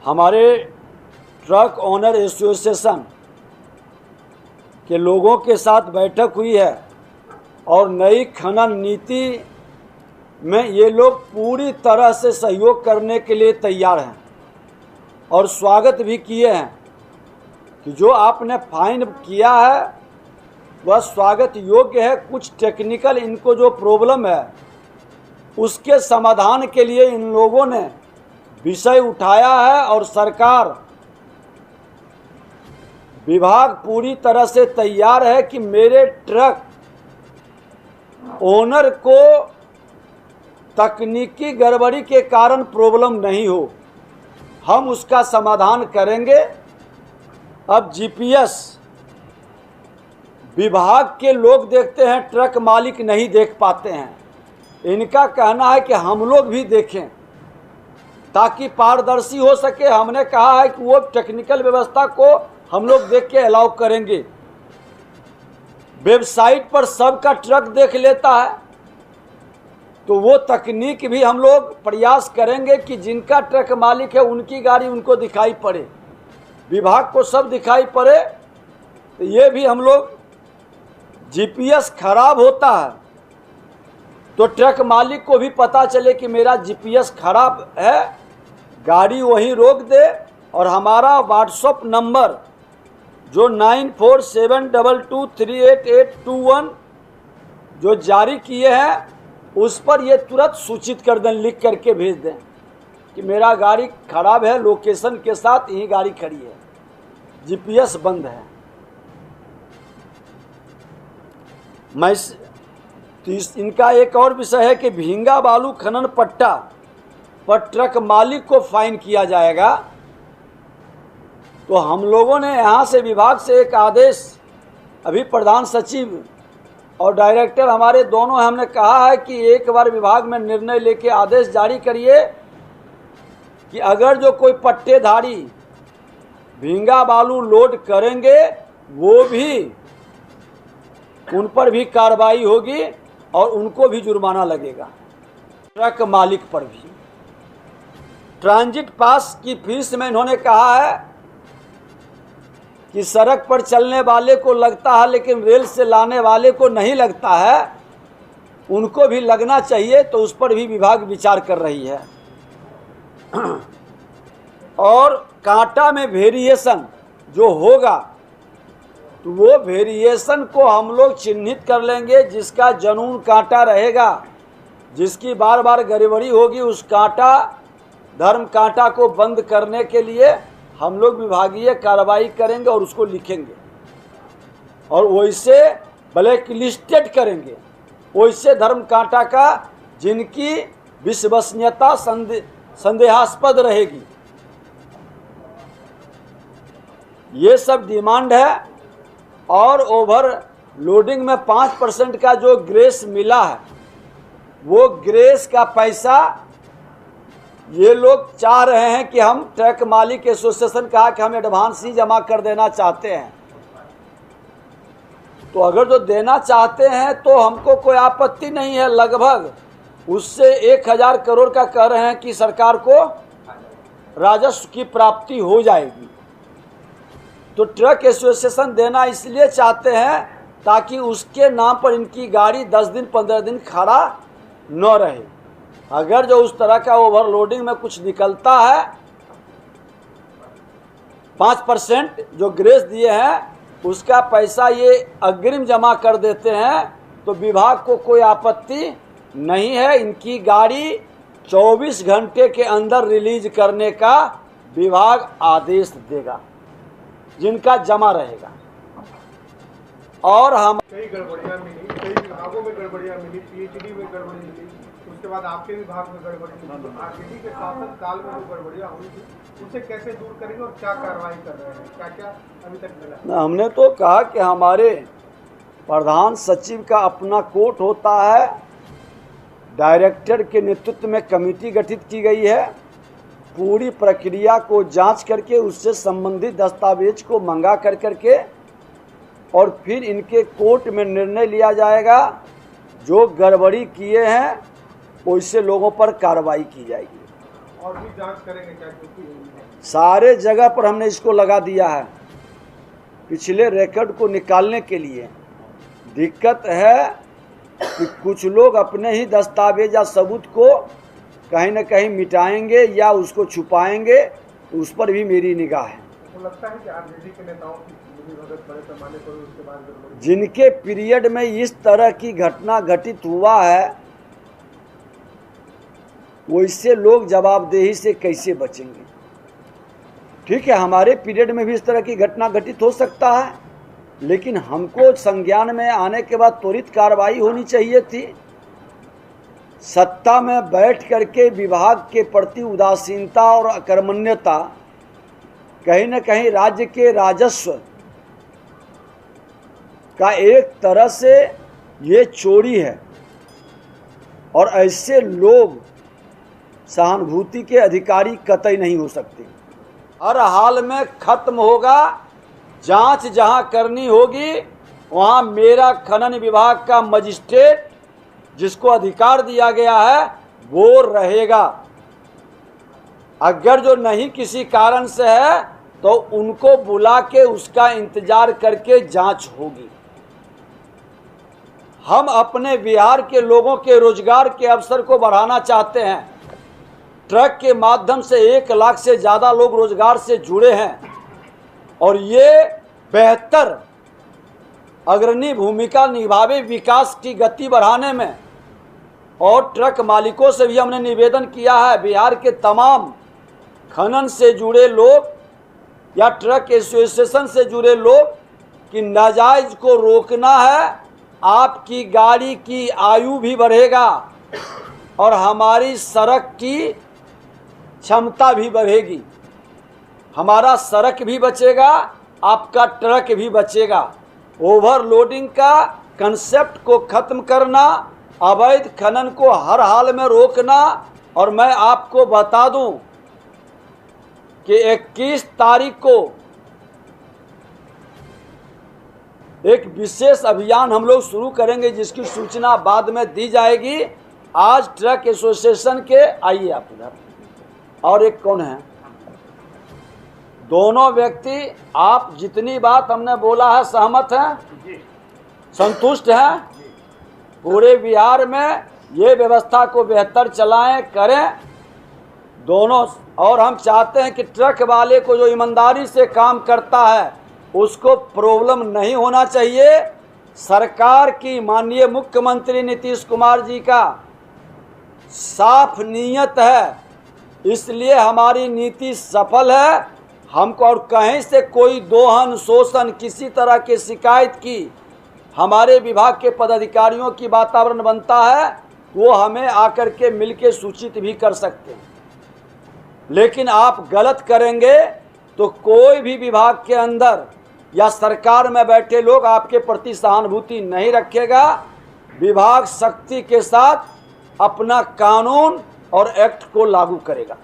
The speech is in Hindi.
हमारे ट्रक ओनर एसोसिएशन के लोगों के साथ बैठक हुई है और नई खनन नीति में ये लोग पूरी तरह से सहयोग करने के लिए तैयार हैं और स्वागत भी किए हैं कि जो आपने फाइन किया है वह स्वागत योग्य है। कुछ टेक्निकल इनको जो प्रॉब्लम है उसके समाधान के लिए इन लोगों ने विषय उठाया है और सरकार विभाग पूरी तरह से तैयार है कि मेरे ट्रक ओनर को तकनीकी गड़बड़ी के कारण प्रॉब्लम नहीं हो, हम उसका समाधान करेंगे। अब जीपीएस विभाग के लोग देखते हैं, ट्रक मालिक नहीं देख पाते हैं। इनका कहना है कि हम लोग भी देखें ताकि पारदर्शी हो सके। हमने कहा है कि वो टेक्निकल व्यवस्था को हम लोग देख के अलाउ करेंगे। वेबसाइट पर सबका ट्रक देख लेता है तो वो तकनीक भी हम लोग प्रयास करेंगे कि जिनका ट्रक मालिक है उनकी गाड़ी उनको दिखाई पड़े, विभाग को सब दिखाई पड़े। तो ये भी हम लोग जीपीएस खराब होता है तो ट्रक मालिक को भी पता चले कि मेरा जीपीएस खराब है, गाड़ी वहीं रोक दे। और हमारा व्हाट्सएप नंबर जो 9472238821 जो जारी किए हैं उस पर ये तुरंत सूचित कर दें, लिख करके भेज दें कि मेरा गाड़ी खराब है, लोकेशन के साथ यही गाड़ी खड़ी है, जीपीएस बंद है। मैं इनका एक और विषय है कि भींगा बालू खनन पट्टा पर ट्रक मालिक को फाइन किया जाएगा। तो हम लोगों ने यहाँ से विभाग से एक आदेश, अभी प्रधान सचिव और डायरेक्टर हमारे दोनों हमने कहा है कि एक बार विभाग में निर्णय लेके आदेश जारी करिए कि अगर जो कोई पट्टेधारी भींगा बालू लोड करेंगे वो भी उन पर भी कार्रवाई होगी और उनको भी जुर्माना लगेगा, ट्रक मालिक पर भी। ट्रांजिट पास की फीस में इन्होंने कहा है कि सड़क पर चलने वाले को लगता है लेकिन रेल से लाने वाले को नहीं लगता है, उनको भी लगना चाहिए। तो उस पर भी विभाग विचार कर रही है। और कांटा में वेरिएशन जो होगा तो वो वेरिएशन को हम लोग चिन्हित कर लेंगे। जिसका जनून कांटा रहेगा, जिसकी बार बार गड़बड़ी होगी, उस कांटा धर्म कांटा को बंद करने के लिए हम लोग विभागीय कार्रवाई करेंगे और उसको लिखेंगे और वैसे ब्लैक लिस्टेड करेंगे। वैसे धर्म कांटा का जिनकी विश्वसनीयता संदेहास्पद रहेगी। ये सब डिमांड है। और ओवर लोडिंग में 5% का जो ग्रेस मिला है वो ग्रेस का पैसा ये लोग चाह रहे हैं कि हम ट्रक मालिक एसोसिएशन कहा कि हम एडवांस ही जमा कर देना चाहते हैं। तो अगर जो देना चाहते हैं तो हमको कोई आपत्ति नहीं है। लगभग उससे 1000 करोड़ का कह रहे हैं कि सरकार को राजस्व की प्राप्ति हो जाएगी। तो ट्रक एसोसिएशन देना इसलिए चाहते हैं ताकि उसके नाम पर इनकी गाड़ी 10 दिन 15 दिन खड़ा न रहे। अगर जो उस तरह का ओवरलोडिंग में कुछ निकलता है, 5% जो ग्रेस दिए हैं उसका पैसा ये अग्रिम जमा कर देते हैं तो विभाग को कोई आपत्ति नहीं है। इनकी गाड़ी 24 घंटे के अंदर रिलीज करने का विभाग आदेश देगा जिनका जमा रहेगा। और हम कई गड़बड़ियां मिली, कई विभागों में गड़बड़ियां मिली, पीएचडी में गड़बड़ी मिली, उसके बाद आपके विभाग में गड़बड़ी मिली। तो आरजेडी के शासन काल में जो गड़बड़ियां हुई थी उसे कैसे दूर करेंगे और क्या कार्रवाई कर रहे हैं, क्या क्या अभी तक मिला? हमने तो कहा कि हमारे प्रधान सचिव का अपना कोर्ट होता है, डायरेक्टर के नेतृत्व में कमेटी गठित की गई है। पूरी प्रक्रिया को जांच करके उससे संबंधित दस्तावेज को मंगा करके और फिर इनके कोर्ट में निर्णय लिया जाएगा। जो गड़बड़ी किए हैं वैसे लोगों पर कार्रवाई की जाएगी। और भी जांच करेंगे क्या, क्योंकि सारे जगह पर हमने इसको लगा दिया है पिछले रिकॉर्ड को निकालने के लिए। दिक्कत है कि कुछ लोग अपने ही दस्तावेज या सबूत को कहीं न कहीं मिटाएंगे या उसको छुपाएंगे, तो उस पर भी मेरी निगाह है। तो लगता है कि आरजेडी के नेताओं की मिलीभगत बड़े पैमाने पर उसके बाद गड़बड़ी, जिनके पीरियड में इस तरह की घटना घटित हुआ है, वैसे लोग जवाबदेही से कैसे बचेंगे? ठीक है, हमारे पीरियड में भी इस तरह की घटना घटित हो सकता है, लेकिन हमको संज्ञान में आने के बाद त्वरित कार्रवाई होनी चाहिए थी। सत्ता में बैठ करके विभाग के प्रति उदासीनता और अकर्मण्यता कहीं न कहीं राज्य के राजस्व का एक तरह से ये चोरी है, और ऐसे लोग सहानुभूति के अधिकारी कतई नहीं हो सकते। हर हाल में खत्म होगा। जांच जहां करनी होगी वहां मेरा खनन विभाग का मजिस्ट्रेट जिसको अधिकार दिया गया है वो रहेगा। अगर जो नहीं किसी कारण से है तो उनको बुला के उसका इंतजार करके जांच होगी। हम अपने बिहार के लोगों के रोजगार के अवसर को बढ़ाना चाहते हैं। ट्रक के माध्यम से 1 लाख से ज़्यादा लोग रोजगार से जुड़े हैं और ये बेहतर अग्रणी भूमिका निभावे विकास की गति बढ़ाने में। और ट्रक मालिकों से भी हमने निवेदन किया है, बिहार के तमाम खनन से जुड़े लोग या ट्रक एसोसिएशन से जुड़े लोग कि नाजायज को रोकना है। आपकी गाड़ी की आयु भी बढ़ेगा और हमारी सड़क की क्षमता भी बढ़ेगी। हमारा सड़क भी बचेगा, आपका ट्रक भी बचेगा। ओवरलोडिंग का कंसेप्ट को खत्म करना, अवैध खनन को हर हाल में रोकना। और मैं आपको बता दूं कि 21 तारीख को एक विशेष अभियान हम लोग शुरू करेंगे जिसकी सूचना बाद में दी जाएगी। आज ट्रक एसोसिएशन के, आइए आप इधर, और एक कौन है, दोनों व्यक्ति, आप जितनी बात हमने बोला है सहमत हैं, संतुष्ट हैं? पूरे बिहार में ये व्यवस्था को बेहतर चलाएं, करें दोनों। और हम चाहते हैं कि ट्रक वाले को जो ईमानदारी से काम करता है उसको प्रॉब्लम नहीं होना चाहिए। सरकार की माननीय मुख्यमंत्री नीतीश कुमार जी का साफ नीयत है, इसलिए हमारी नीति सफल है। हमको और कहीं से कोई दोहन, शोषण, किसी तरह की शिकायत की हमारे विभाग के पदाधिकारियों की वातावरण बनता है, वो हमें आकर के मिलके सूचित भी कर सकते हैं। लेकिन आप गलत करेंगे तो कोई भी विभाग के अंदर या सरकार में बैठे लोग आपके प्रति सहानुभूति नहीं रखेगा। विभाग सख्ती के साथ अपना कानून और एक्ट को लागू करेगा।